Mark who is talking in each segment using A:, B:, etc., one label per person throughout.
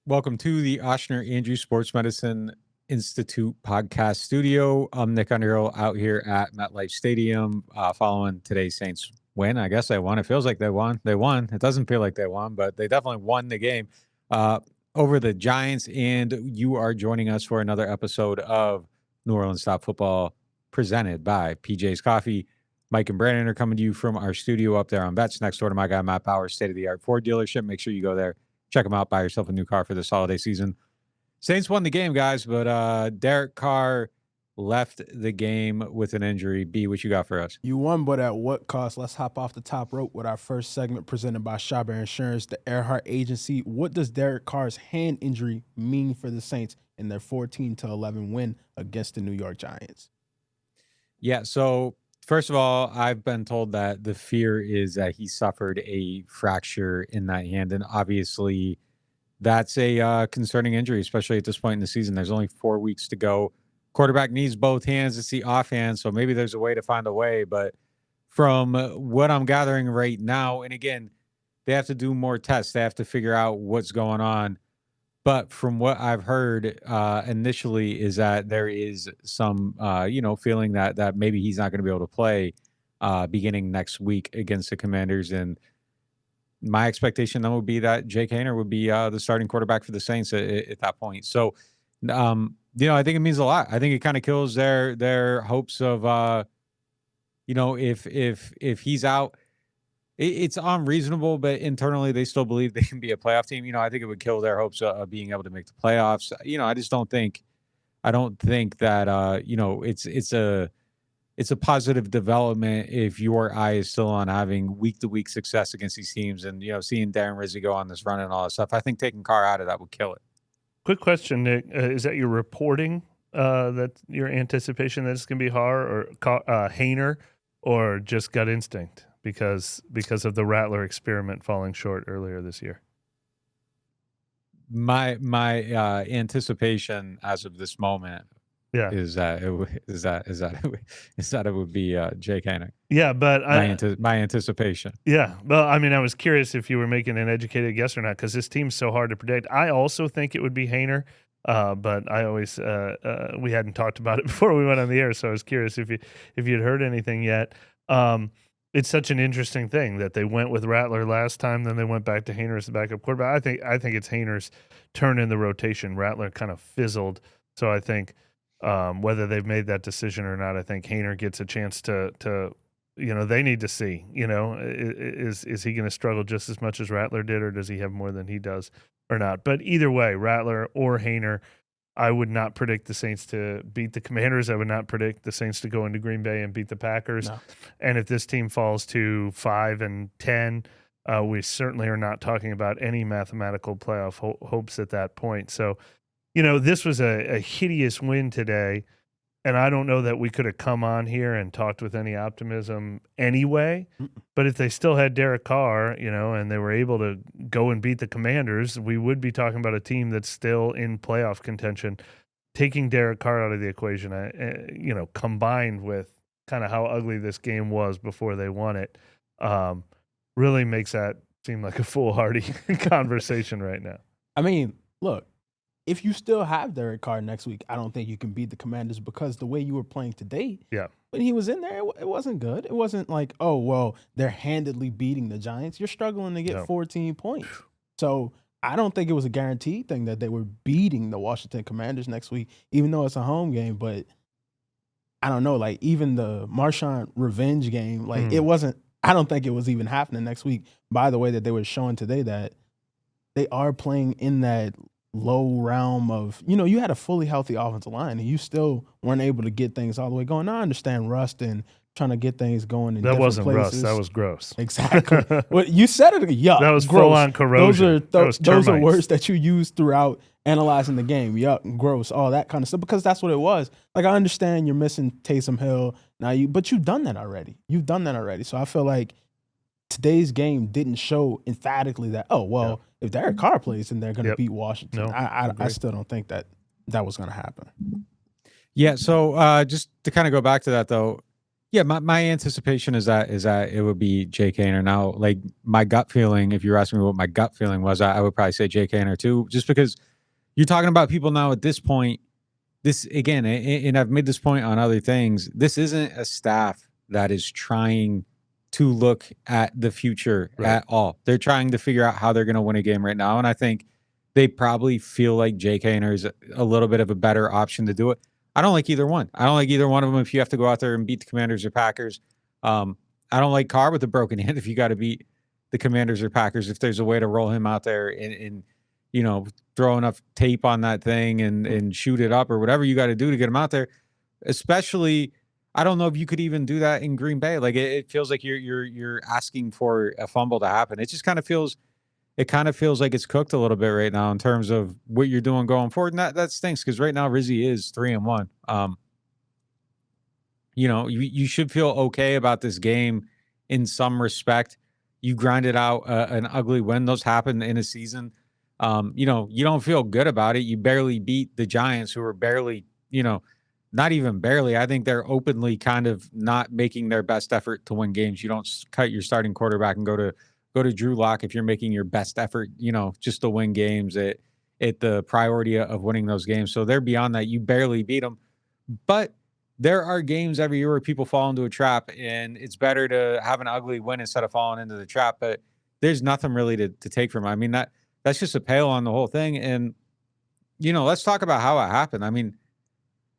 A: Welcome to the Oshner Andrews Sports Medicine Institute podcast studio. I'm Nick Underhill out here at MetLife Stadium following today's Saints win. I guess they won. It feels like they won. They won. It doesn't feel like they won, but they definitely won the game over the Giants. And you are joining us for another episode of NewOrleans.Football presented by PJ's Coffee. Mike and Brandon are coming to you from our studio up there on Vets next door to my guy, Matt Bauer, state-of-the-art Ford dealership. Make sure you go there. Check them out. Buy yourself a new car for this holiday season. Saints won the game, guys, but Derek Carr left the game with an injury. B, what you got for us?
B: You won, but at what cost? Let's hop off the top rope with our first segment presented by Shabber Insurance, the Earhart Agency. What does Derek Carr's hand injury mean for the Saints in their 14-11 win against the New York Giants?
A: Yeah, so first of all, I've been told that the fear is that he suffered a fracture in that hand, and obviously that's a concerning injury, especially at this point in the season. There's only 4 weeks to go. Quarterback needs both hands. It's the offhand, so maybe there's a way to find a way. But from what I'm gathering right now, and again, they have to do more tests. They have to figure out what's going on. But from what I've heard initially is that there is some, feeling that maybe he's not going to be able to play beginning next week against the Commanders. And my expectation then would be that Jake Haener would be the starting quarterback for the Saints at that point. So, I think it means a lot. I think it kind of kills their hopes of, if he's out. It's unreasonable, but internally they still believe they can be a playoff team. I think it would kill their hopes of being able to make the playoffs. I just don't think that it's a positive development if your eye is still on having week to week success against these teams and seeing Darren Rizzi go on this run and all that stuff. I think taking Carr out of that would kill it.
C: Quick question, Nick: is that your reporting that your anticipation that it's going to be Haener, or just gut instinct? Because of the Rattler experiment falling short earlier this year.
A: My anticipation as of this moment, is that it would be Jake Haener.
C: Yeah, but
A: my anticipation.
C: Yeah, well, I mean, I was curious if you were making an educated guess or not, because this team's so hard to predict. I also think it would be Haener, but I always we hadn't talked about it before we went on the air, so I was curious if you'd heard anything yet. It's such an interesting thing that they went with Rattler last time, then they went back to Haener as the backup quarterback. I think it's Haener's turn in the rotation. Rattler kind of fizzled, so I think whether they've made that decision or not, I think Haener gets a chance to they need to see. Is he going to struggle just as much as Rattler did, or does he have more than he does, or not? But either way, Rattler or Haener. I would not predict the Saints to beat the Commanders. I would not predict the Saints to go into Green Bay and beat the Packers. No. And if this team falls to 5-10, we certainly are not talking about any mathematical playoff hopes at that point. So, this was a hideous win today, and I don't know that we could have come on here and talked with any optimism anyway. But if they still had Derek Carr, and they were able to go and beat the Commanders, we would be talking about a team that's still in playoff contention. Taking Derek Carr out of the equation, combined with kind of how ugly this game was before they won it, really makes that seem like a foolhardy conversation right now.
B: I mean, look. If you still have Derek Carr next week, I don't think you can beat the Commanders because the way you were playing today, when he was in there, it wasn't good. It wasn't like, oh, well, they're handedly beating the Giants. You're struggling to get 14 points. So I don't think it was a guaranteed thing that they were beating the Washington Commanders next week, even though it's a home game. But I don't know, like even the Marshawn revenge game, like it wasn't – I don't think it was even happening next week. By the way that they were showing today that they are playing in that – low realm of, you had a fully healthy offensive line and you still weren't able to get things all the way going. Now, I understand rust and trying to get things going in different places. That wasn't rust.
C: That was gross.
B: Exactly. Well, you said it. Yuck.
C: That was
B: gross.
C: Full-on corrosion.
B: Those are words that you use throughout analyzing the game. Yuck, gross, all that kind of stuff, because that's what it was. Like, I understand you're missing Taysom Hill now, but you've done that already. So I feel like today's game didn't show emphatically that, if Derek Carr plays, then they're going to beat Washington.
C: No,
B: I still don't think that was going to happen.
A: Yeah, so just to kind of go back to that, though, Yeah, my anticipation is that it would be Jake Haener. Now, like my gut feeling, if you're asking me what my gut feeling was, I would probably say Jake Haener too, just because you're talking about people now at this point. This again, and I've made this point on other things. This isn't a staff that is trying to look at the future at all. They're trying to figure out how they're going to win a game right now, and I think they probably feel like Jake Haener is a little bit of a better option to do it. I don't like either one. I don't like either one of them if you have to go out there and beat the Commanders or Packers. I don't like Carr with a broken hand if you got to beat the Commanders or Packers. If there's a way to roll him out there and throw enough tape on that thing and shoot it up or whatever you got to do to get him out there. Especially, I don't know if you could even do that in Green Bay. Like it feels like you're asking for a fumble to happen. It just kind of feels like it's cooked a little bit right now in terms of what you're doing going forward. And that stinks because right now Rizzy is 3-1. You should feel okay about this game in some respect. You grinded out an ugly win. Those happen in a season. You don't feel good about it. You barely beat the Giants, who are barely, not even barely. I think they're openly kind of not making their best effort to win games. You don't cut your starting quarterback and go to Drew Lock if you're making your best effort, just to win games at the priority of winning those games. So they're beyond that. You barely beat them, but there are games every year where people fall into a trap, and it's better to have an ugly win instead of falling into the trap. But there's nothing really to take from it. I mean, that's just a pale on the whole thing. And, let's talk about how it happened. I mean,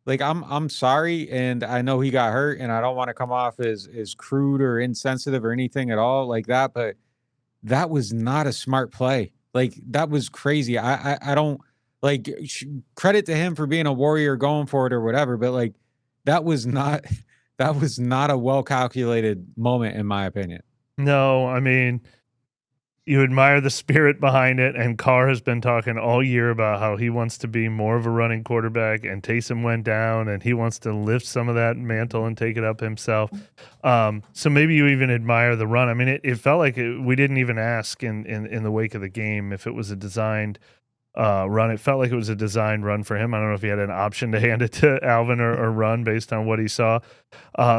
A: like, I'm sorry, and I know he got hurt, and I don't want to come off as crude or insensitive or anything at all like that, but that was not a smart play. Like, that was crazy. I don't, like, credit to him for being a warrior going for it or whatever, but, like, that was not a well-calculated moment, in my opinion.
C: No, I mean, you admire the spirit behind it, and Carr has been talking all year about how he wants to be more of a running quarterback, and Taysom went down, and he wants to lift some of that mantle and take it up himself. So maybe you even admire the run. I mean, it felt like we didn't even ask in the wake of the game if it was a designed run. It felt like it was a designed run for him. I don't know if he had an option to hand it to Alvin or run based on what he saw.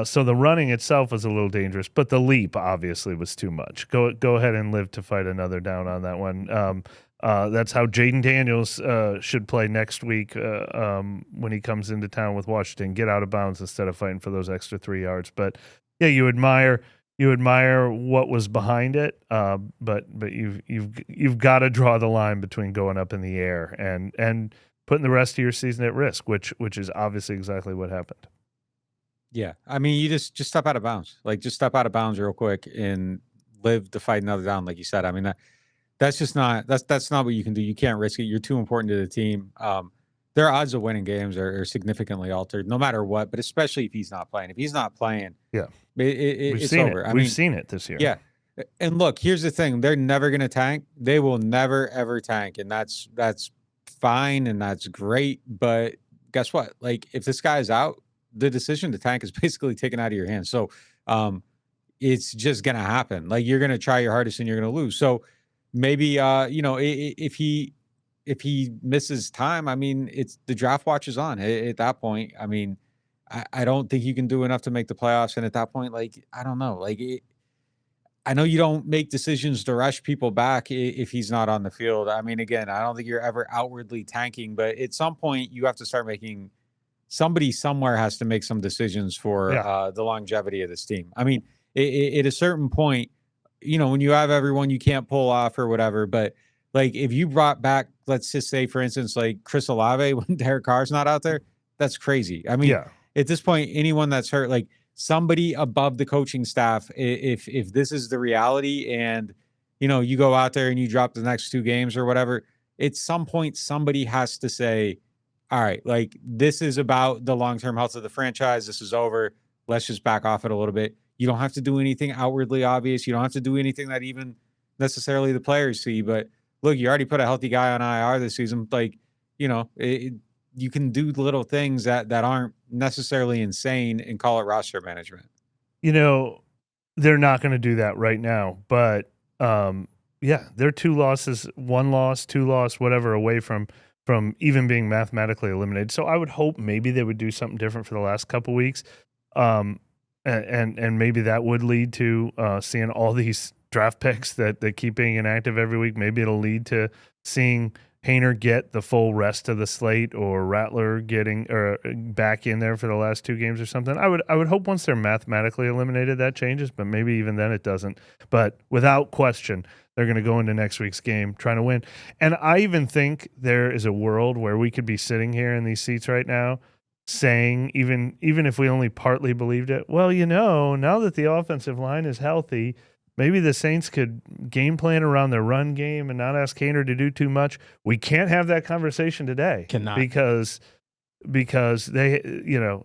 C: So the running itself was a little dangerous, but the leap obviously was too much. Go ahead and live to fight another down on that one. That's how Jaden Daniels should play next week when he comes into town with Washington. Get out of bounds instead of fighting for those extra 3 yards. But yeah, you admire what was behind it, but you've got to draw the line between going up in the air and putting the rest of your season at risk, which is obviously exactly what happened.
A: Yeah, I mean, you just step out of bounds. Like, just step out of bounds real quick and live to fight another down, like you said. I mean, that's just not that's not what you can do. You can't risk it. You're too important to the team. Their odds of winning games are significantly altered, no matter what. But especially if he's not playing. If he's not playing,
C: yeah,
A: it's over.
C: We've seen it this year.
A: Yeah, and look, here's the thing: they're never going to tank. They will never ever tank, and that's fine and that's great. But guess what? Like, if this guy's out, the decision to tank is basically taken out of your hands. So, it's just going to happen. Like, you're going to try your hardest and you're going to lose. So maybe, if he misses time, I mean, it's the draft watch is on at that point. I mean, I don't think you can do enough to make the playoffs. And at that point, like, I don't know, like, I know you don't make decisions to rush people back if he's not on the field. I mean, again, I don't think you're ever outwardly tanking, but at some point you have to start making somebody somewhere has to make some decisions for the longevity of this team. I mean, at a certain point, when you have everyone you can't pull off or whatever, but like if you brought back, let's just say, for instance, like Chris Olave when Derek Carr's not out there, that's crazy. I mean, at this point, anyone that's hurt, like somebody above the coaching staff, if this is the reality and, you go out there and you drop the next 2 games or whatever, at some point, somebody has to say, all right, like this is about the long-term health of the franchise. This is over. Let's just back off it a little bit. You don't have to do anything outwardly obvious. You don't have to do anything that even necessarily the players see. But look, you already put a healthy guy on IR this season. Like, you can do little things that aren't necessarily insane and call it roster management.
C: They're not going to do that right now. But, they're 2 losses, 1 loss, 2 loss, whatever, away from even being mathematically eliminated. So I would hope maybe they would do something different for the last couple weeks. and maybe that would lead to seeing all these draft picks that keep being inactive every week. Maybe it'll lead to seeing Haener get the full rest of the slate, or Rattler getting back in there for the last 2 games or something. I would hope once they're mathematically eliminated that changes, but maybe even then it doesn't. But without question, they're going to go into next week's game trying to win. And I even think there is a world where we could be sitting here in these seats right now saying, even if we only partly believed it, well, now that the offensive line is healthy, maybe the Saints could game plan around their run game and not ask Haener to do too much. We can't have that conversation today.
B: Cannot.
C: Because they,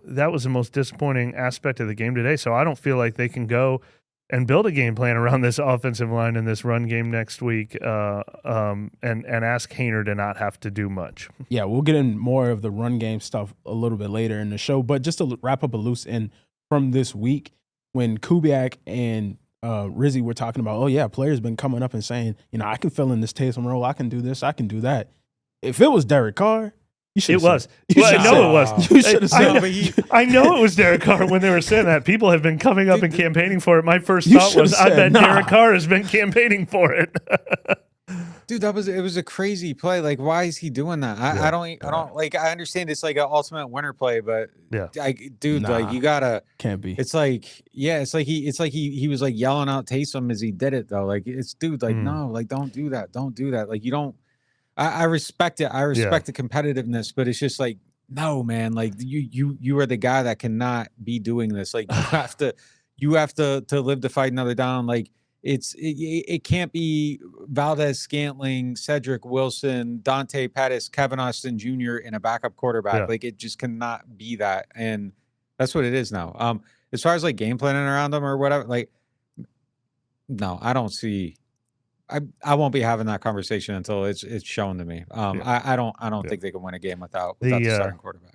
C: that was the most disappointing aspect of the game today. So I don't feel like they can go and build a game plan around this offensive line and this run game next week, and ask Haener to not have to do much.
B: Yeah, we'll get in more of the run game stuff a little bit later in the show. But just to wrap up a loose end from this week, when Kubiak and Rizzy were talking about, oh yeah, players been coming up and saying, I can fill in this Taysom role, I can do this, I can do that. If it was Derek Carr, you should.
C: It was. I know it was.
B: You should have said.
C: I know it was Derek Carr when they were saying that. People have been coming up and campaigning for it. My first thought was, I bet Derek Carr has been campaigning for it.
A: Dude, it was a crazy play. Like, why is he doing that? I don't like. I understand it's like an ultimate winner play, but like you gotta
B: can't be.
A: It's like he was like yelling out Taysom as he did it though. Like no, like don't do that. Like you don't. I respect it. I respect the competitiveness, but it's just like, no, man. Like you are the guy that cannot be doing this. Like you have to live to fight another down. Like it can't be Valdez-Scantling, Cedric Wilson, Dante Pettis, Kevin Austin Jr. in a backup quarterback.
C: Yeah.
A: Like it just cannot be that, and that's what it is now. As far as like game planning around them or whatever, like no, I don't see. I won't be having that conversation until it's shown to me. I don't think they can win a game without the starting quarterback.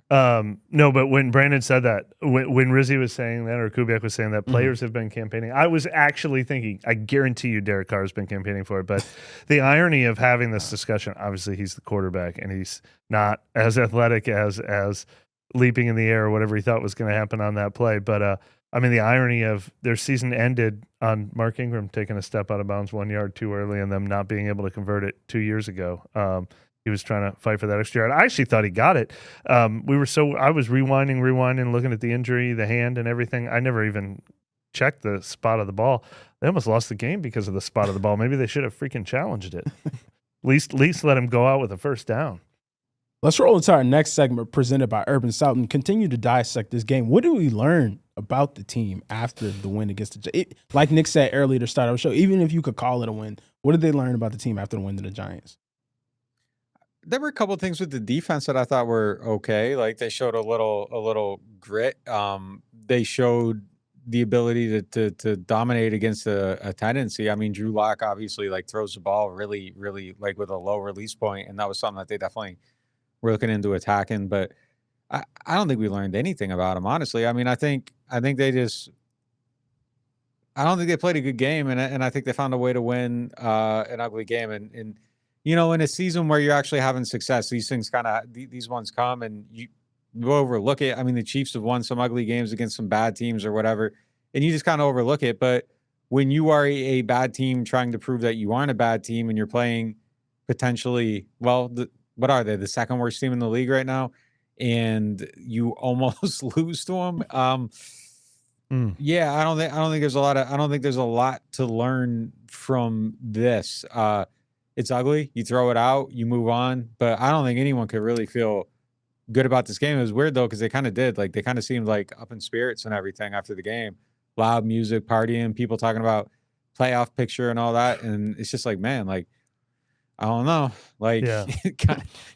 C: No, but when Brandon said that, when Rizzy was saying that, or Kubiak was saying that, players have been campaigning, I was actually thinking, I guarantee you Derek Carr has been campaigning for it. But the irony of having this discussion, obviously he's the quarterback and he's not as athletic as leaping in the air or whatever he thought was going to happen on that play. But I mean, the irony of their season ended on Mark Ingram taking a step out of bounds 1 yard too early and them not being able to convert it 2 years ago. He was trying to fight for that extra yard. I actually thought he got it. I was rewinding, looking at the injury, the hand and everything. I never even checked the spot of the ball. They almost lost the game because of the spot of the ball. Maybe they should have freaking challenged it. At least let him go out with a first down.
B: Let's roll into our next segment presented by Urban South and continue to dissect this game. What do we learn about the team after the win against the Giants? Like Nick said earlier to start our show, even if you could call it a win, what did they learn about the team after the win to the Giants?
A: There were a couple of things with the defense that I thought were okay. Like they showed a little grit. They showed the ability to dominate against a tendency. I mean, Drew Lock obviously like throws the ball really, really like with a low release point, and that was something that they definitely were looking into attacking. But I don't think we learned anything about them, honestly. I mean, I think they just I don't think they played a good game, and I think they found a way to win an ugly game. And in a season where you're actually having success, these things these ones come and you overlook it. I mean, the Chiefs have won some ugly games against some bad teams or whatever, and you just kind of overlook it. But when you are a bad team trying to prove that you aren't a bad team and you're playing potentially, what are they? The second worst team in the league right now, and you almost lose to them. Yeah, I don't think there's a lot to learn from this. It's ugly. You throw it out, you move on. But I don't think anyone could really feel good about this game. It was weird though, because they kind of did. Like they kind of seemed like up in spirits and everything after the game. Loud music, partying, people talking about playoff picture and all that. And it's just like, man, like I don't know, like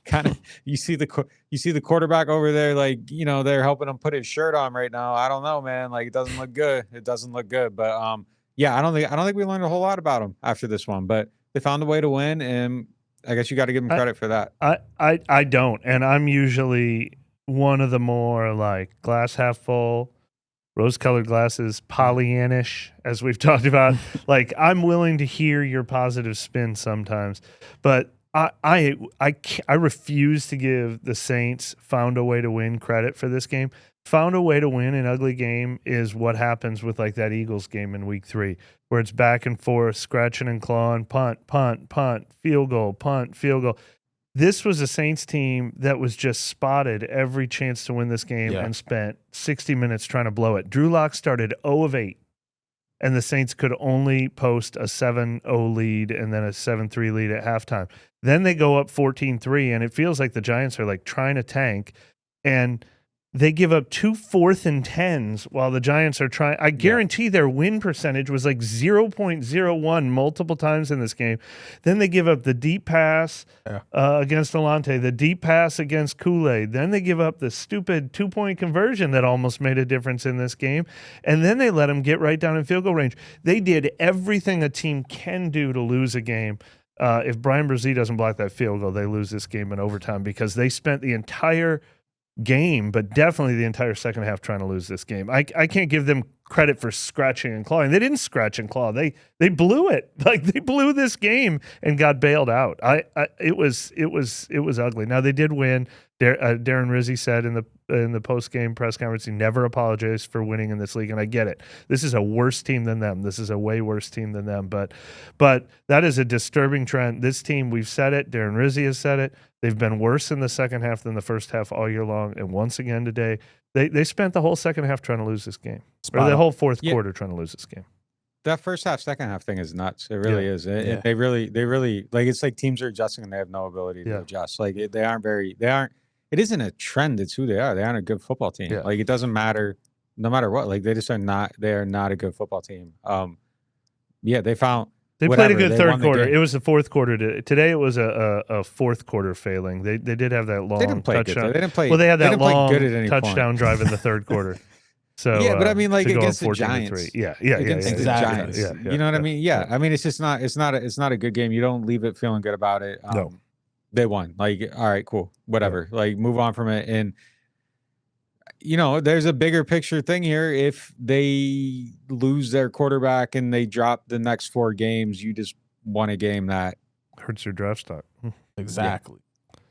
A: kind of you see the quarterback over there, like they're helping him put his shirt on right now. I don't know, man, like it doesn't look good. But I don't think we learned a whole lot about them after this one, but they found a way to win, and I guess you got to give them credit for that.
C: I don't, and I'm usually one of the more like glass half full, rose-colored glasses, Pollyannish, as we've talked about. Like I'm willing to hear your positive spin sometimes, but I refuse to give the Saints found a way to win credit for this game found a way to win an ugly game is what happens with like that Eagles game in week 3, where it's back and forth, scratching and clawing, punt, field goal, punt, field goal. This was a Saints team that was just spotted every chance to win this game and spent 60 minutes trying to blow it. Drew Lock started 0 of 8, and the Saints could only post a 7-0 lead and then a 7-3 lead at halftime. Then they go up 14-3, and it feels like the Giants are like trying to tank, and they give up 2 4th and 10s while the Giants are trying. I guarantee their win percentage was like 0.01 multiple times in this game. Then they give up the deep pass against Alante, the deep pass against Kool-Aid. Then they give up the stupid 2-point conversion that almost made a difference in this game. And then they let them get right down in field goal range. They did everything a team can do to lose a game. If Brian Brzee doesn't block that field goal, they lose this game in overtime because they spent the entire game, but definitely the entire second half trying to lose this game. I can't give them credit for scratching and clawing. They didn't scratch and claw. They blew it. Like they blew this game and got bailed out. It was ugly. Now they did win. Darren Rizzi said in the post game press conference he never apologized for winning in this league, and I get it. This is a worse team than them. This is a way worse team than them. But that is a disturbing trend. This team, we've said it. Darren Rizzi has said it. They've been worse in the second half than the first half all year long, and once again today, they spent the whole second half trying to lose this game, or the whole fourth quarter trying to lose this game.
A: That first half, second half thing is nuts. It really is. They really like. It's like teams are adjusting and they have no ability to adjust. Like they aren't. It isn't a trend. It's who they are. They aren't a good football team. Like it doesn't matter, no matter what. Like they just are not. They are not a good football team. They found.
C: They played a good third quarter. It was the fourth quarter. Today it was a fourth quarter failing. They did have that long touchdown.
A: They didn't play.
C: Well, they had that long
A: good at any
C: touchdown drive in the third quarter. So
A: but I mean, like against the Giants,
C: against
A: the Giants, you know what I mean? Yeah, I mean, it's just not. It's not a good game. You don't leave it feeling good about it.
C: No,
A: they won. Like, all right, cool, whatever. Like, move on from it. And there's a bigger picture thing here. If they lose their quarterback and they drop the next 4 games, you just won a game that
C: hurts your draft stock.
B: Exactly,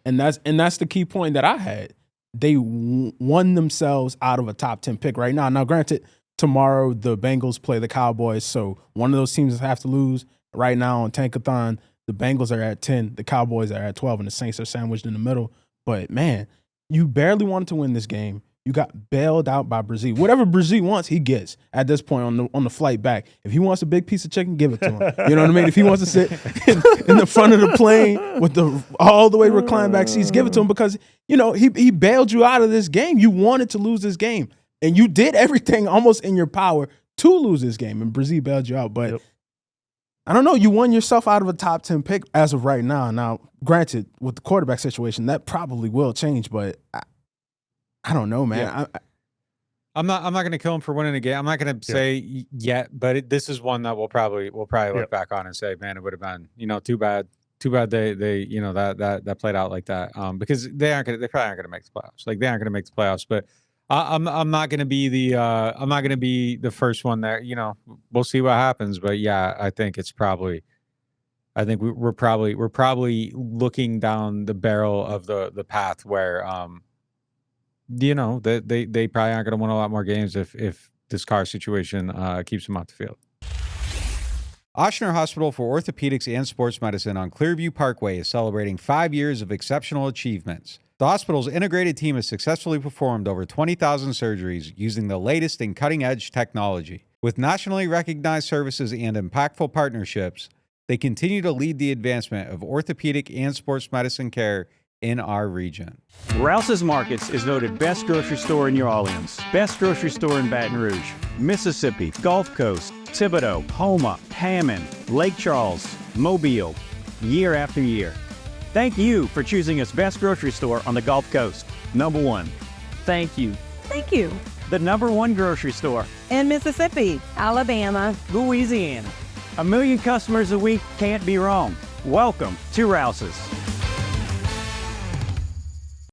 B: and that's the key point that I had. They won themselves out of a top 10 pick right now. Now, granted, tomorrow the Bengals play the Cowboys, so one of those teams have to lose. Right now on Tankathon, the Bengals are at 10, the Cowboys are at 12, and the Saints are sandwiched in the middle. But, man, you barely wanted to win this game. You got bailed out by Brzee. Whatever Brzee wants, he gets at this point on the flight back. If he wants a big piece of chicken, give it to him. You know what I mean? If he wants to sit in the front of the plane with the all the way reclined back seats, give it to him because, he bailed you out of this game. You wanted to lose this game, and you did everything almost in your power to lose this game, and Brzee bailed you out. But I don't know. You won yourself out of a top 10 pick as of right now. Now, granted, with the quarterback situation, that probably will change, but I don't know, man.
A: Yeah. I'm not going to kill him for winning a game. I'm not going to say yet, but this is one that we'll probably look back on and say, man, it would have been, too bad they that played out like that. Because they probably aren't going to make the playoffs. Like they aren't going to make the playoffs, but I'm not going to be the first one there. We'll see what happens, but yeah, I think we're probably looking down the barrel of the path where they probably aren't going to win a lot more games if this Carr situation keeps them off the field. Ochsner Hospital for Orthopedics and Sports Medicine on Clearview Parkway is celebrating 5 years of exceptional achievements. The hospital's integrated team has successfully performed over 20,000 surgeries using the latest in cutting-edge technology. With nationally recognized services and impactful partnerships, they continue to lead the advancement of orthopedic and sports medicine care in our region.
D: Rouse's Markets is voted best grocery store in New Orleans, best grocery store in Baton Rouge, Mississippi, Gulf Coast, Thibodaux, Houma, Hammond, Lake Charles, Mobile, year after year. Thank you for choosing us best grocery store on the Gulf Coast. Number 1. Thank you.
E: Thank you.
D: The number 1 grocery store
E: in Mississippi, Alabama,
D: Louisiana. 1 million customers a week can't be wrong. Welcome to Rouse's.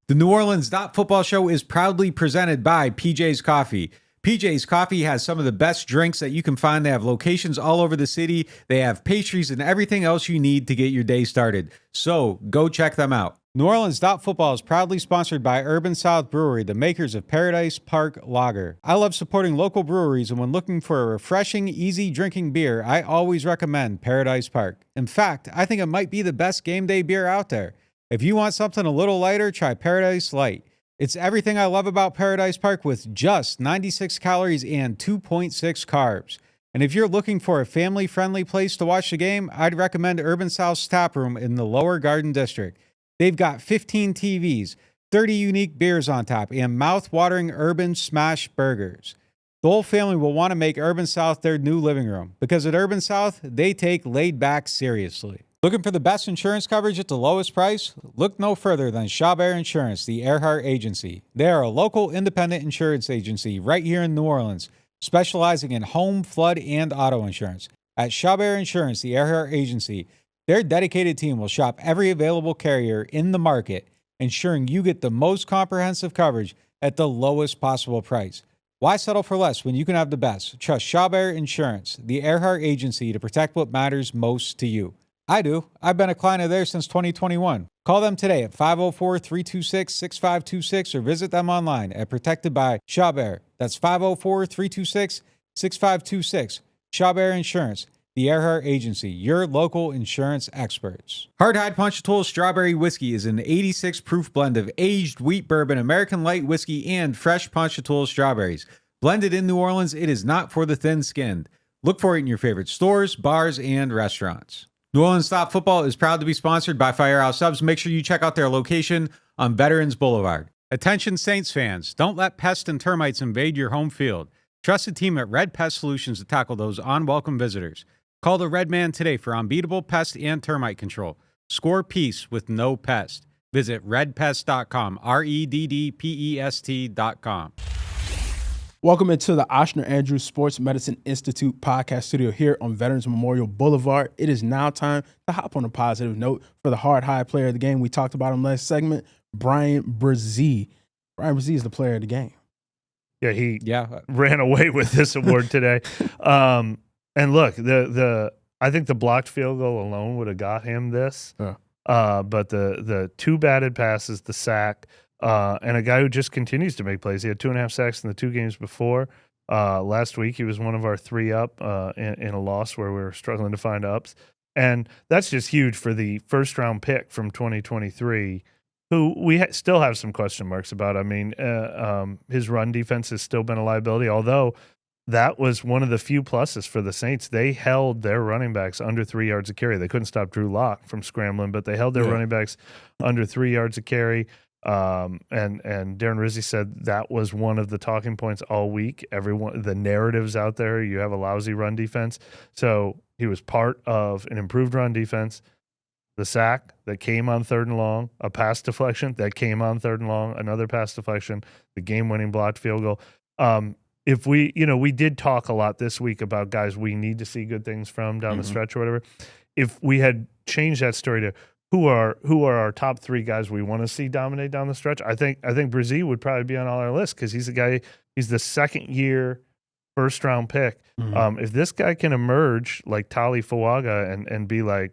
A: The NewOrleans.Football show is proudly presented by PJ's Coffee. PJ's Coffee has some of the best drinks that you can find. They have locations all over the city. They have pastries and everything else you need to get your day started. So go check them out. NewOrleans.Football is proudly sponsored by Urban South Brewery, the makers of Paradise Park Lager. I love supporting local breweries, and when looking for a refreshing, easy drinking beer, I always recommend Paradise Park. In fact, I think it might be the best game day beer out there. If you want something a little lighter, try Paradise Light. It's everything I love about Paradise Park with just 96 calories and 2.6 carbs. And if you're looking for a family-friendly place to watch the game, I'd recommend Urban South's Tap Room in the Lower Garden District. They've got 15 TVs, 30 unique beers on tap, and mouth-watering urban smash burgers. The whole family will want to make Urban South their new living room, because at Urban South, they take laid back seriously. Looking for the best insurance coverage at the lowest price? Look no further than Chabert Insurance, the Earhart Agency. They are a local independent insurance agency right here in New Orleans, specializing in home, flood, and auto insurance. At Chabert Insurance, the Earhart Agency, their dedicated team will shop every available carrier in the market, ensuring you get the most comprehensive coverage at the lowest possible price. Why settle for less when you can have the best? Trust Chabert Insurance, the Earhart Agency, to protect what matters most to you. I do. I've been a client of theirs since 2021. Call them today at 504-326-6526 or visit them online at Protected by Chabert. That's 504-326-6526. Chabert Insurance, the Earhart Agency, your local insurance experts. Hardhide Ponchatoula Strawberry Whiskey is an 86 proof blend of aged wheat bourbon, American light whiskey, and fresh Ponchatoula strawberries. Blended in New Orleans, it is not for the thin-skinned. Look for it in your favorite stores, bars, and restaurants. NewOrleans.Football is proud to be sponsored by Firehouse Subs. Make sure you check out their location on Veterans Boulevard. Attention Saints fans, don't let pests and termites invade your home field. Trust the team at Red Pest Solutions to tackle those unwelcome visitors. Call the Red Man today for unbeatable pest and termite control. Score peace with no pest. Visit redpest.com, REDDPEST.com.
B: Welcome into the Oshner Andrews Sports Medicine Institute podcast studio here on Veterans Memorial Boulevard. It is now time to hop on a positive note for the hard high player of the game. We talked about him last segment, Brian Brzee. Brian Brzee is the player of the game.
C: Yeah, he ran away with this award today. And look, I think the blocked field goal alone would have got him this.
B: Yeah.
C: But the two batted passes, the sack, and a guy who just continues to make plays. He had 2.5 sacks in the 2 games before. Last week, he was one of our 3 up in a loss where we were struggling to find ups. And that's just huge for the first-round pick from 2023, who we still have some question marks about. I mean, his run defense has still been a liability, although that was one of the few pluses for the Saints. They held their running backs under 3 yards a carry. They couldn't stop Drew Lock from scrambling, but they held their running backs under 3 yards a carry. And Darren Rizzi said that was one of the talking points all week. The narratives out there, you have a lousy run defense. So he was part of an improved run defense, the sack that came on 3rd and long, a pass deflection that came on 3rd and long, another pass deflection, the game-winning blocked field goal. If we did talk a lot this week about guys we need to see good things from down the stretch or whatever. If we had changed that story to who are our top 3 guys we want to see dominate down the stretch, I think Brzee would probably be on all our lists because he's the 2nd-year first-round pick. If this guy can emerge like Tali Fuaga and be like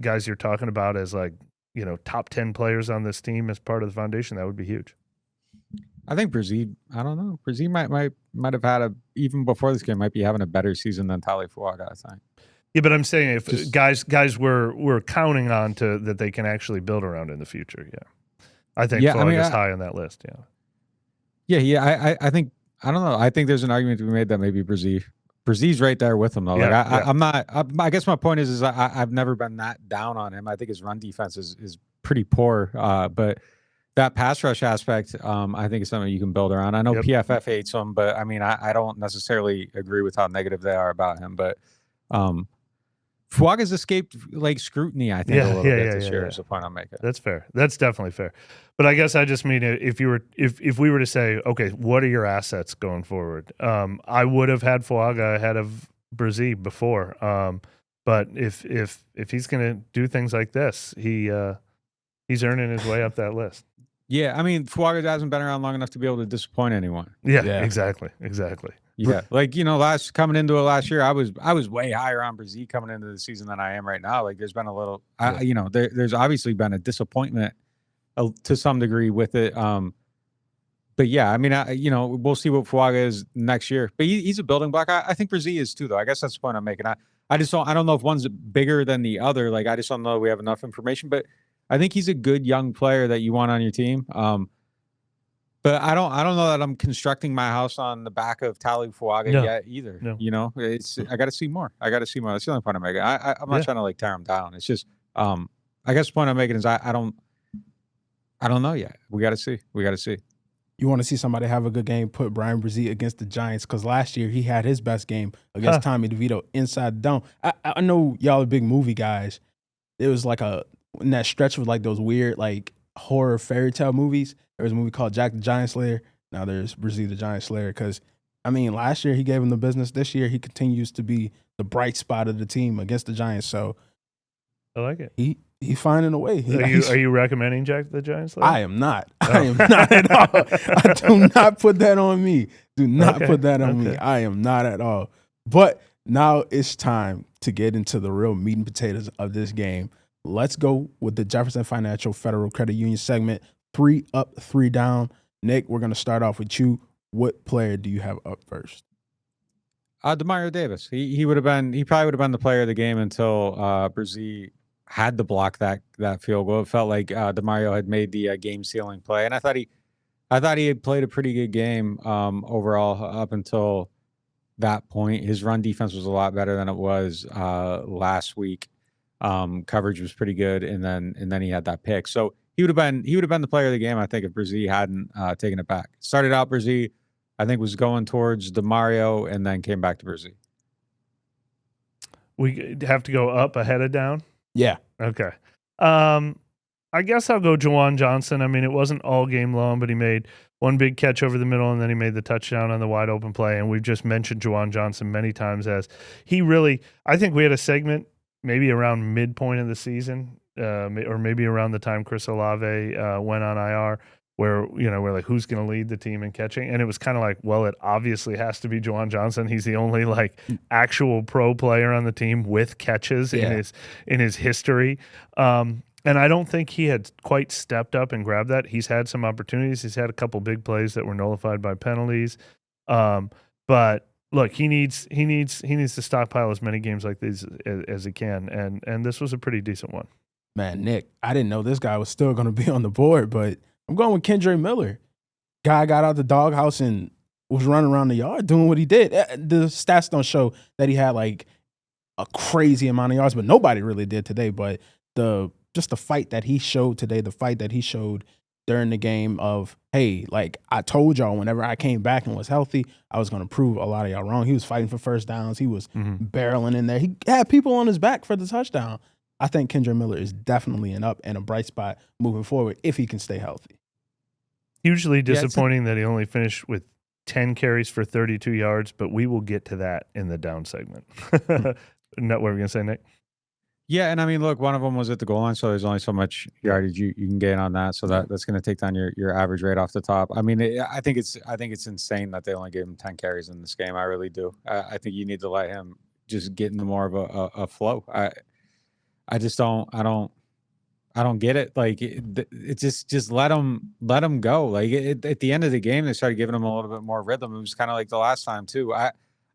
C: guys you're talking about as top 10 players on this team as part of the foundation, that would be huge.
A: I think Brzee, I don't know. Brzee might have had even before this game, might be having a better season than Tali Fuaga, I think.
C: Yeah, but I'm saying if guys we're counting on that they can actually build around in the future, I think Fuaga's high on that list,
A: I think, I don't know. I think there's an argument to be made that maybe Brzee's right there with him, though. I'm not, I guess my point is I've never been that down on him. I think his run defense is pretty poor, but that pass rush aspect, I think is something you can build around. I know PFF hates him, but I mean, I don't necessarily agree with how negative they are about him, but Fuaga's escaped scrutiny, I think, a little bit this year is the point I'm making.
C: That's fair. That's definitely fair. But I guess I just mean if we were to say, okay, what are your assets going forward? I would have had Fuaga ahead of Brzee before. But if he's going to do things like this, he's earning his way up that list.
A: Yeah, I mean, Fuaga hasn't been around long enough to be able to disappoint anyone.
C: Yeah. Exactly.
A: Yeah, like coming into it last year, I was way higher on Brazil coming into the season than I am right now. Like, there's been a little, there's obviously been a disappointment to some degree with it. But yeah, I mean, we'll see what Fuaga is next year. But he's a building block. I think Brazil is too, though. I guess that's the point I'm making. I don't know if one's bigger than the other. Like, I just don't know if we have enough information. But I think he's a good young player that you want on your team. But I don't know that I'm constructing my house on the back of Tali Fuaga yet either.
C: No.
A: I got to see more. That's the only point I'm making. I'm not trying to like tear him down. It's just, I guess the point I'm making is I don't know yet. We got to see.
B: You want to see somebody have a good game, put Brian Brzee against the Giants, because last year he had his best game against Tommy DeVito inside the dome. I know y'all are big movie guys. It was like in that stretch of like those weird like horror fairy tale movies. There was a movie called Jack the Giant Slayer. Now there's Brzee the Giant Slayer. Because, I mean, last year he gave him the business. This year he continues to be the bright spot of the team against the Giants. So
C: I like it.
B: He's finding a way.
C: Are you recommending Jack the Giant Slayer?
B: I am not. I am not at all. I do not put that on me. Do not put that on me. I am not at all. But now it's time to get into the real meat and potatoes of this game. Let's go with the Jefferson Financial Federal Credit Union segment. 3 up, 3 down. Nick, we're going to start off with you. What player do you have up first?
A: DeMario Davis. He probably would have been the player of the game until Brzee had to block that field goal. It felt like DeMario had made the game sealing play, and I thought he had played a pretty good game overall up until that point. His run defense was a lot better than it was last week. Coverage was pretty good, and then he had that pick. So he would have been the player of the game, I think, if Brzee hadn't taken it back. Started out Brzee, I think, was going towards DeMario, and then came back to Brzee.
C: We have to go up ahead of down.
B: Yeah.
C: Okay. I guess I'll go Juwan Johnson. I mean, it wasn't all game long, but he made one big catch over the middle, and then he made the touchdown on the wide open play. And we've just mentioned Juwan Johnson many times as he really. I think we had a segment maybe around midpoint of the season, or maybe around the time Chris Olave went on IR, where we're like, who's going to lead the team in catching? And it was kind of like, well, it obviously has to be Juwan Johnson. He's the only like actual pro player on the team with catches in his history. And I don't think he had quite stepped up and grabbed that. He's had some opportunities. He's had a couple big plays that were nullified by penalties. But look, he needs to stockpile as many games like these as he can. And this was a pretty decent one.
B: Man, Nick, I didn't know this guy was still going to be on the board, but I'm going with Kendre Miller. Guy got out the doghouse and was running around the yard doing what he did. The stats don't show that he had like a crazy amount of yards, but nobody really did today. But just the fight that he showed today, the fight that he showed during the game of, hey, like I told y'all whenever I came back and was healthy, I was going to prove a lot of y'all wrong. He was fighting for first downs. He was barreling in there. He had people on his back for the touchdown. I think Kendre Miller is definitely an up and a bright spot moving forward if he can stay healthy.
C: Hugely disappointing that he only finished with 10 carries for 32 yards, but we will get to that in the down segment. What were we going to say, Nick?
A: Yeah, and I mean, look, one of them was at the goal line, so there's only so much yardage you can gain on that. So that's going to take down your average rate off the top. I mean, I think it's insane that they only gave him 10 carries in this game. I really do. I think you need to let him just get into more of a flow. I just don't get it. Like it just let him go. Like at the end of the game, they started giving him a little bit more rhythm. It was kind of like the last time too.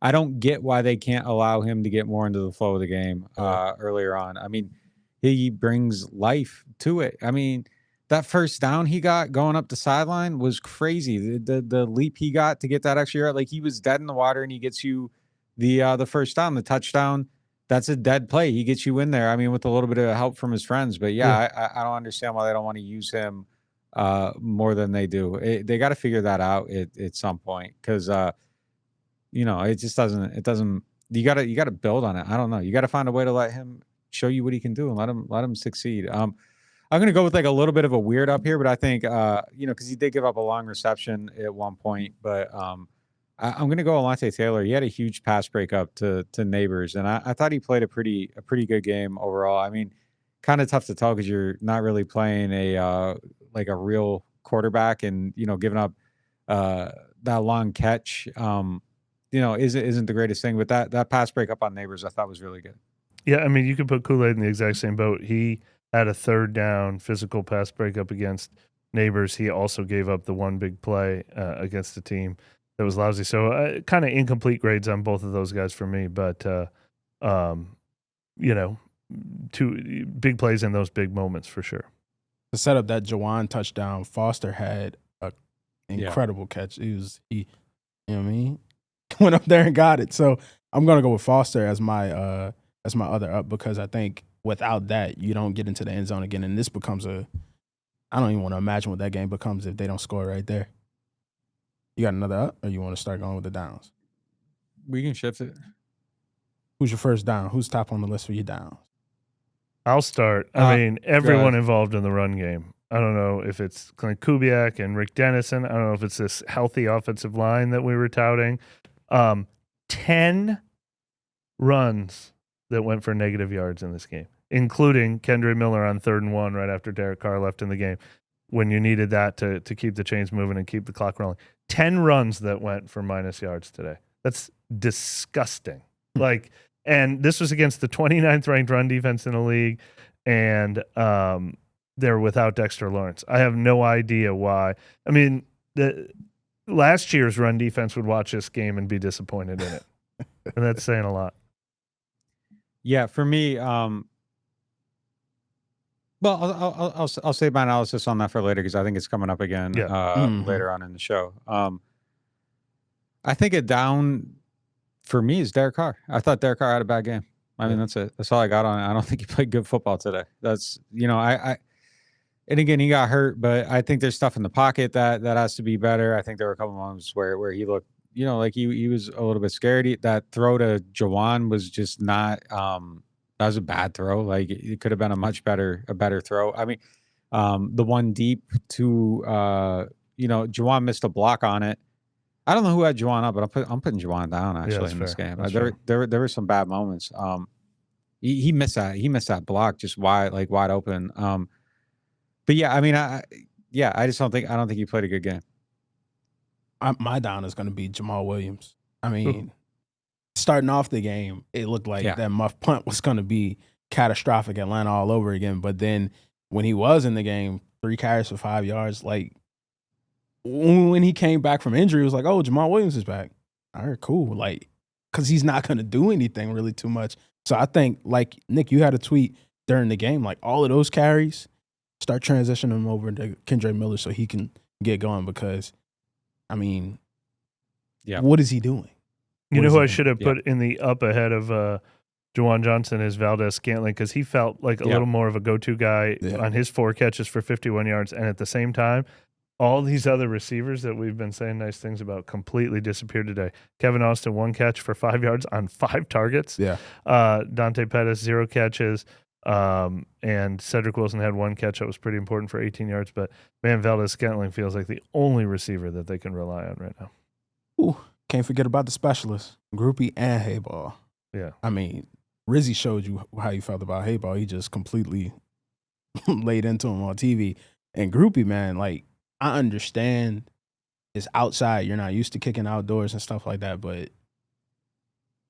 A: I don't get why they can't allow him to get more into the flow of the game earlier on. I mean, he brings life to it. I mean, that first down he got going up the sideline was crazy. The leap he got to get that extra yard, like he was dead in the water, and he gets you the first down, the touchdown. That's a dead play. He gets you in there. I mean, with a little bit of help from his friends. But I don't understand why they don't want to use him more than they do. They got to figure that out at some point, because it just doesn't. It doesn't. You got to build on it. I don't know. You got to find a way to let him show you what he can do and let him succeed. I'm going to go with like a little bit of a weird up here, but I think because he did give up a long reception at one point, but I'm going to go Alontae Taylor. He had a huge pass breakup to Neighbors, and I thought he played a pretty good game overall. I mean, kind of tough to tell because you're not really playing a real quarterback and, giving up that long catch, isn't the greatest thing. But that pass breakup on Neighbors I thought was really good.
C: Yeah, I mean, you could put Kool-Aid in the exact same boat. He had a third down physical pass breakup against Neighbors. He also gave up the one big play against the team that was lousy. So kind of incomplete grades on both of those guys for me. But, two big plays in those big moments for sure.
B: To set up that Jawan touchdown, Foster had an incredible catch. He went up there and got it. So I'm going to go with Foster as my other up because I think without that, you don't get into the end zone again. And this becomes I don't even want to imagine what that game becomes if they don't score right there. You got another up or you want to start going with the downs?
A: We can shift it.
B: Who's your first down? Who's top on the list for your downs?
C: I'll start. I mean, everyone involved in the run game. I don't know if it's Clint Kubiak and Rick Dennison. I don't know if it's this healthy offensive line that we were touting. 10 runs that went for negative yards in this game, including Kendre Miller on 3rd and 1 right after Derek Carr left in the game when you needed that to keep the chains moving and keep the clock rolling. 10 runs that went for minus yards today. That's disgusting. And this was against the 29th ranked run defense in the league, and they're without Dexter Lawrence. I have no idea why. I mean, last year's run defense would watch this game and be disappointed in it, and that's saying a lot.
A: Yeah, for me, well, I'll save my analysis on that for later because I think it's coming up again later on in the show. I think a down for me is Derek Carr. I thought Derek Carr had a bad game. I mean, that's it. That's all I got on it. I don't think he played good football today. That's, and again, he got hurt, but I think there's stuff in the pocket that has to be better. I think there were a couple moments where he looked, like he was a little bit scared. That throw to Jawan was just not, that was a bad throw. Like it could have been a better throw. I mean, the one deep to, Jawan missed a block on it. I don't know who had Jawan up, but I'm putting Jawan down actually in this game. There were some bad moments. He missed that. He missed that block just wide open. But yeah, I mean, I just don't think he played a good game.
B: My down is going to be Jamal Williams. I mean, starting off the game, it looked like that muff punt was going to be catastrophic, Atlanta all over again. But then when he was in the game, 3 carries for 5 yards, when he came back from injury, it was like, oh, Jamal Williams is back. All right, cool. Because he's not going to do anything really too much. So I think, Nick, you had a tweet during the game, all of those carries, start transitioning them over into Kendre Miller so he can get going because, I mean, what is he doing?
C: You know who I should have put in the up ahead of Juwan Johnson is Valdez Scantling because he felt like a little more of a go-to guy on his 4 catches for 51 yards. And at the same time, all these other receivers that we've been saying nice things about completely disappeared today. Kevin Austin, 1 catch for 5 yards on 5 targets.
B: Yeah.
C: Dante Pettis, 0 catches. And Cedric Wilson had 1 catch that was pretty important for 18 yards. But, man, Valdez Scantling feels like the only receiver that they can rely on right now.
B: Ooh, can't forget about the specialists, Groupie and Hayball.
C: Yeah.
B: I mean, Rizzy showed you how you felt about Hayball. He just completely laid into him on TV. And Groupie, man, I understand it's outside. You're not used to kicking outdoors and stuff like that, but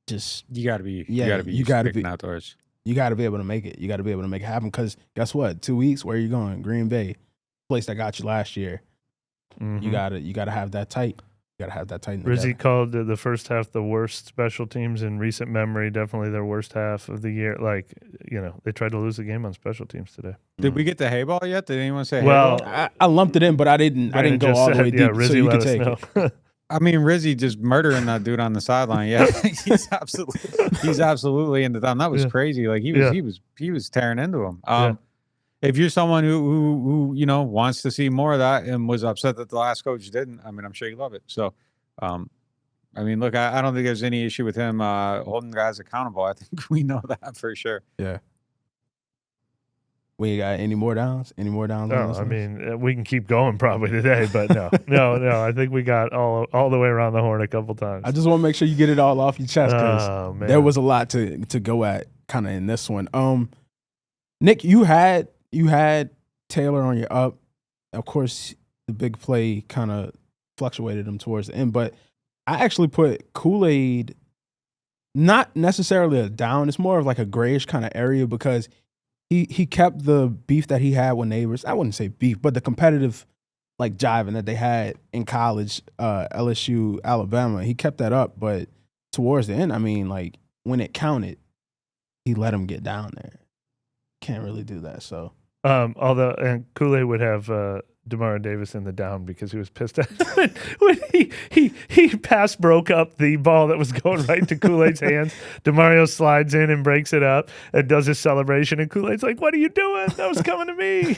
B: just
A: you got to be outdoors.
B: You got to be able to make it. You got to be able to make it happen because guess what? 2 weeks, where are you going? Green Bay, place that got you last year. Mm-hmm. You got to have that tight. You got to have that tight.
C: Rizzy called the first half the worst special teams in recent memory. Definitely their worst half of the year. They tried to lose the game on special teams today.
A: Did we get to Hayball yet? Did anyone say
C: Hayball?
B: I lumped it in, but I didn't go all the way deep.
C: Rizzy
B: so you
C: let
B: could take
C: it.
A: I mean, Rizzy just murdering that dude on the sideline. Yeah, he's absolutely into them. That was crazy. He was tearing into him. If you're someone who wants to see more of that and was upset that the last coach didn't, I mean, I'm sure you love it. So, I mean, look, I don't think there's any issue with him holding guys accountable. I think we know that for sure.
B: Yeah. We got any more downs? Any more downs?
C: No, I mean, we can keep going probably today, but no. I think we got all the way around the horn a couple times.
B: I just want to make sure you get it all off your chest because there was a lot to go at kind of in this one. Nick, you had Taylor on your up. Of course, the big play kind of fluctuated him towards the end. But I actually put Kool-Aid not necessarily a down. It's more of like a grayish kind of area because he kept the beef that he had with neighbors. I wouldn't say beef, but the competitive like jiving that they had in college, LSU, Alabama. He kept that up, but towards the end, I mean, like when it counted, he let him get down there. Can't really do that. So,
C: although and Kool-Aid would have Demario Davis in the down because he was pissed at when he pass broke up the ball that was going right into Kool-Aid's hands. Demario slides in and breaks it up and does his celebration, and Kool-Aid's like, "What are you doing? That was coming to me."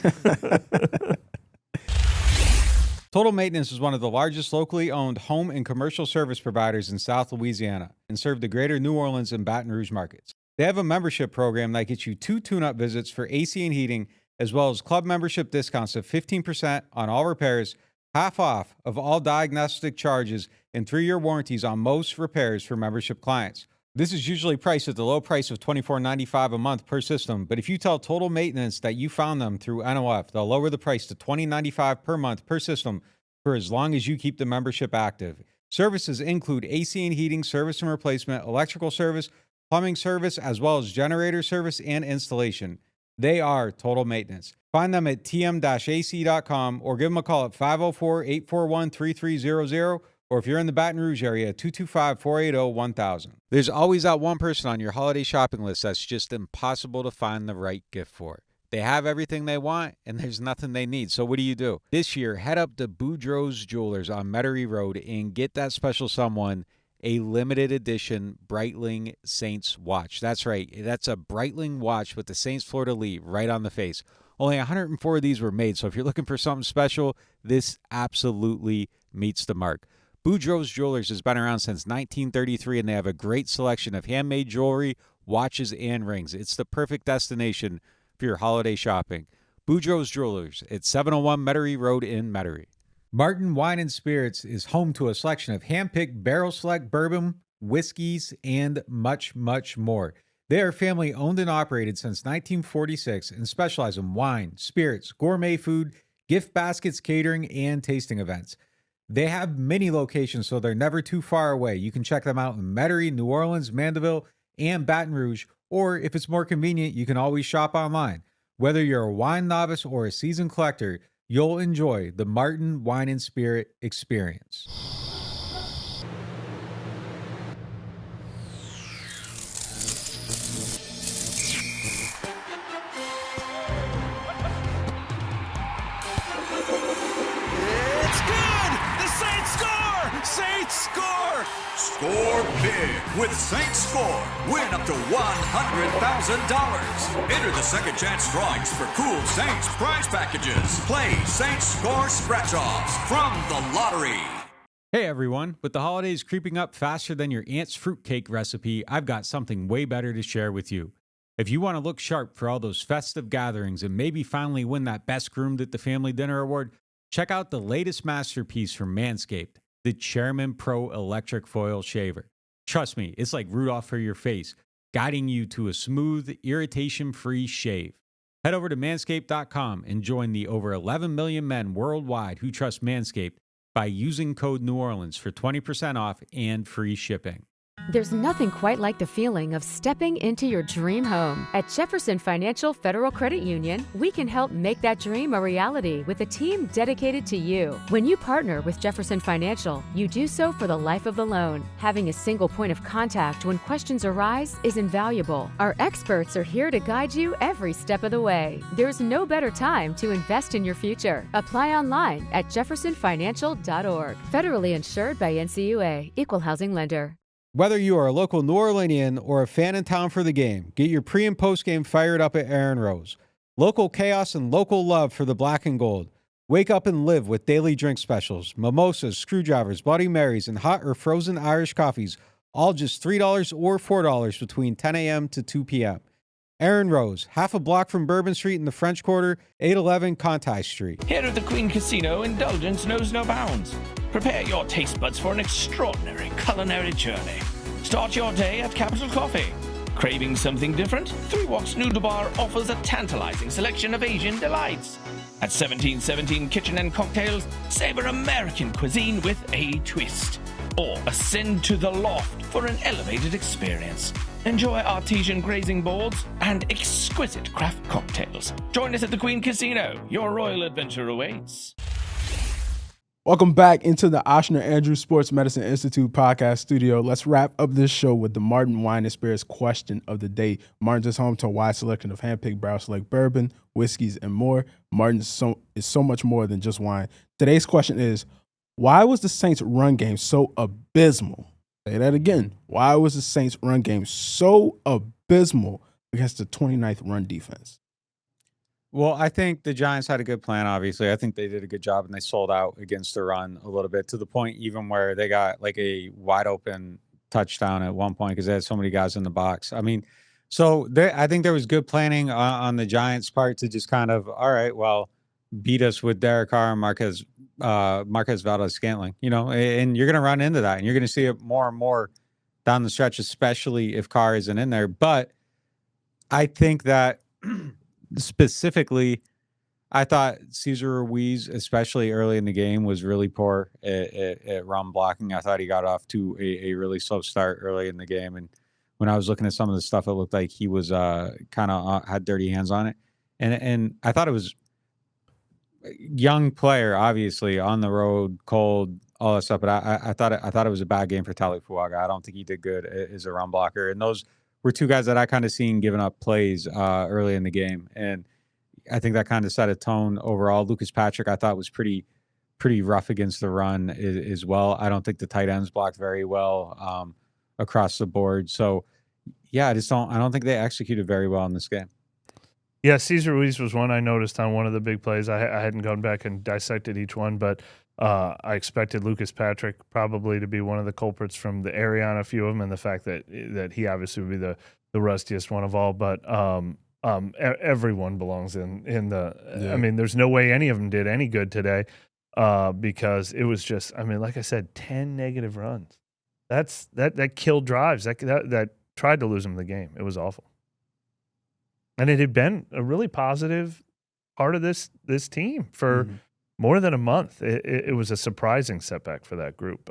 A: Total Maintenance is one of the largest locally owned home and commercial service providers in South Louisiana and serve the greater New Orleans and Baton Rouge markets. They have a membership program that gets you 2 tune-up visits for AC and heating, as well as club membership discounts of 15% on all repairs, half off of all diagnostic charges, and 3-year warranties on most repairs for membership clients. This is usually priced at the low price of $24.95 a month per system, but if you tell Total Maintenance that you found them through NOF, they'll lower the price to $20.95 per month per system for as long as you keep the membership active. Services include AC and heating, service and replacement, electrical service, plumbing service, as well as generator service and installation. They are Total Maintenance. Find them at tm-ac.com or give them a call at 504-841-3300, or if you're in the Baton Rouge area, 225-480-1000. There's always that one person on your holiday shopping list that's just impossible to find the right gift for. They have everything they want, and there's nothing they need. So what do? This year, head up to Boudreaux's Jewelers on Metairie Road and get that special someone a limited edition Breitling Saints watch. That's right. That's a Breitling watch with the Saints fleur-de-lis right on the face. Only 104 of these were made, so if you're looking for something special, this absolutely meets the mark. Boudreaux's Jewelers has been around since 1933, and they have a great selection of handmade jewelry, watches, and rings. It's the perfect destination for your holiday shopping. Boudreaux's Jewelers at 701 Metairie Road in Metairie. Martin Wine and Spirits is home to a selection of hand-picked barrel select bourbon, whiskeys, and much, much more. They are family owned and operated since 1946 and specialize in wine, spirits, gourmet food, gift baskets, catering, and tasting events. They have many locations, so they're never too far away. You can check them out in Metairie, New Orleans, Mandeville, and Baton Rouge, or if it's more convenient, you can always shop online. Whether you're a wine novice or a seasoned collector, you'll enjoy the Martin Wine and Spirit experience.
F: It's good! The Saints score! Saints score! Score big with Saints Score. Win up to $100,000. Enter the second chance drawings for cool Saints prize packages. Play Saints Score scratch-offs from the lottery.
A: Hey everyone, with the holidays creeping up faster than your aunt's fruitcake recipe, I've got something way better to share with you. If you want to look sharp for all those festive gatherings and maybe finally win that Best Groomed at the Family Dinner award, check out the latest masterpiece from Manscaped, the Chairman Pro Electric Foil Shaver. Trust me, it's like Rudolph for your face, guiding you to a smooth, irritation-free shave. Head over to manscaped.com and join the over 11 million men worldwide who trust Manscaped by using code NewOrleans for 20% off and free shipping.
G: There's nothing quite like the feeling of stepping into your dream home. At Jefferson Financial Federal Credit Union, we can help make that dream a reality with a team dedicated to you. When you partner with Jefferson Financial, you do so for the life of the loan. Having a single point of contact when questions arise is invaluable. Our experts are here to guide you every step of the way. There's no better time to invest in your future. Apply online at jeffersonfinancial.org. Federally insured by NCUA, Equal Housing Lender.
A: Whether you are a local New Orleanian or a fan in town for the game, get your pre- and post-game fired up at Aaron Rose. Local chaos and local love for the black and gold. Wake up and live with daily drink specials, mimosas, screwdrivers, Bloody Marys, and hot or frozen Irish coffees, all just $3 or $4 between 10 a.m. to 2 p.m. Aaron Rose, half a block from Bourbon Street in the French Quarter, 811 Conti Street.
H: Here at the Queen Casino, indulgence knows no bounds. Prepare your taste buds for an extraordinary culinary journey. Start your day at Capital Coffee. Craving something different? 3 Woks Noodle Bar offers a tantalizing selection of Asian delights. At 1717 Kitchen and Cocktails, savor American cuisine with a twist. Or ascend to the loft for an elevated experience. Enjoy artesian grazing boards and exquisite craft cocktails. Join us at the Queen Casino. Your royal adventure awaits.
B: Welcome back into the Oshner Andrews Sports Medicine Institute podcast studio. Let's wrap up this show with the Martin Wine and Spirits question of the day. Martin's is home to a wide selection of handpicked barrel select bourbon, whiskeys, and more. Martin's is so much more than just wine. Today's question is, why was the Saints' run game so abysmal? Say that again. Why was the Saints' run game so abysmal against the 29th run defense?
A: Well, I think the Giants had a good plan, obviously. I think they did a good job, and they sold out against the run a little bit, to the point even where they got like a wide open touchdown at one point because they had so many guys in the box. I mean, so I think there was good planning on the Giants' part to just kind of, all right, well, beat us with Derek Carr and Marquez Valdes-Scantling, and you're going to run into that, and you're going to see it more and more down the stretch, especially if Carr isn't in there. But I think that specifically, I thought Cesar Ruiz, especially early in the game, was really poor at run blocking. I thought he got off to a really slow start early in the game. And when I was looking at some of the stuff, it looked like he was kind of had dirty hands on it. And I thought it was young player, obviously, on the road, cold, all that stuff. But I thought it was a bad game for Talifuaga. I don't think he did good as a run blocker. And those were two guys that I kind of seen giving up plays early in the game. And I think that kind of set a tone overall. Lucas Patrick, I thought, was pretty rough against the run as well. I don't think the tight ends blocked very well across the board. So, yeah, I don't think they executed very well in this game.
C: Yeah, Cesar Ruiz was one I noticed on one of the big plays. I hadn't gone back and dissected each one, but I expected Lucas Patrick probably to be one of the culprits from the area on a few of them, and the fact that he obviously would be the rustiest one of all. But everyone belongs in the. Yeah. I mean, there's no way any of them did any good today because it was just. I mean, like I said, 10 negative runs. That killed drives. That tried to lose them the game. It was awful. And it had been a really positive part of this team for more than a month. It was a surprising setback for that group.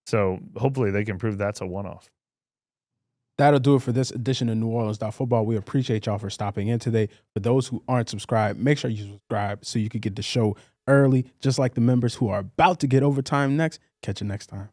C: So hopefully they can prove that's a one-off.
B: That'll do it for this edition of NewOrleans.Football. We appreciate y'all for stopping in today. For those who aren't subscribed, make sure you subscribe so you can get the show early, just like the members who are about to get overtime next. Catch you next time.